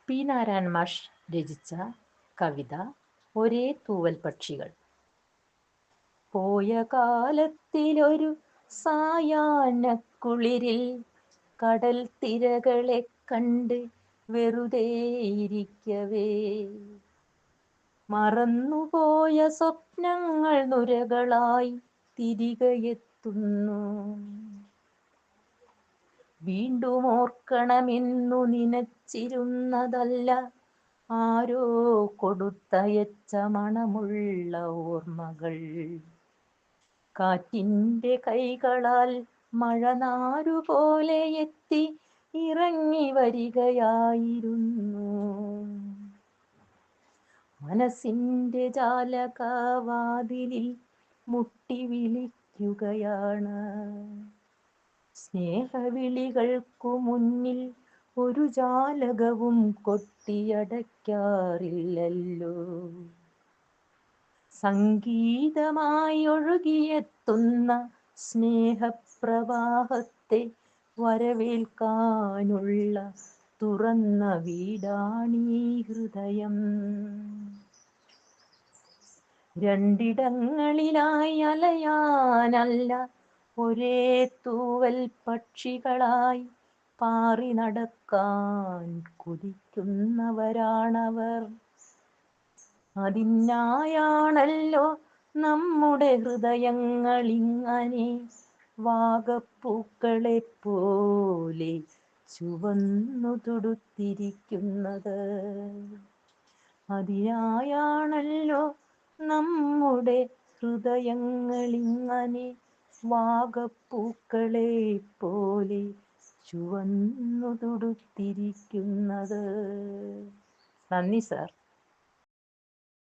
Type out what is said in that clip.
P Narayana മാഷ് രചിച്ച കവിത ഒരേ തൂവൽ പക്ഷികൾ. പോയ കാലത്തിലൊരു സായാഹ്നക്കുളിരിൽ കടൽ തിരകളെ കണ്ട് വെറുതെയിരിക്കവേ, മറന്നുപോയ സ്വപ്നങ്ങൾ നുരകളായി തിരികെയെത്തുന്നു. വീണ്ടും ഓർക്കണമെന്നു നനച്ചിരുന്നതല്ല ആരോ കൊടുത്തയച്ച മണമുള്ള ഓർമ്മകൾ. കാറ്റിൻ്റെ കൈകളാൽ മഴനാരുപോലെ എത്തി ഇറങ്ങി വരികയായിരുന്നു. മനസ്സിൻ്റെ ജാലകവാതിലിൽ മുട്ടി വിളിക്കുകയാണ്. സ്നേഹവിളികൾക്കു മുന്നിൽ ഒരു ജാലകവും കൊട്ടിയടയ്ക്കാറില്ലല്ലോ. സംഗീതമായി ഒഴുകിയെത്തുന്ന സ്നേഹപ്രവാഹത്തെ വരവേൽക്കാനുള്ള തുറന്ന വീടാണീ ഹൃദയം. രണ്ടിടങ്ങളിലായി അലയാനല്ല, ഒരേ തൂവൽ പക്ഷികളായി പാറി നടക്കാൻ കൊതിക്കുന്നവരാണവർ. അതിനായാണല്ലോ നമ്മുടെ ഹൃദയങ്ങളിങ്ങനെ വാഗപ്പൂക്കളെ പോലെ ചുവന്നു തുടുത്തിരിക്കുന്നത്. അതിനായാണല്ലോ നമ്മുടെ ഹൃദയങ്ങളിങ്ങനെ വാഗപ്പൂക്കളെ പോലെ ചുവന്നു തുടുത്തിരിക്കുന്നത്. നന്ദി സാർ.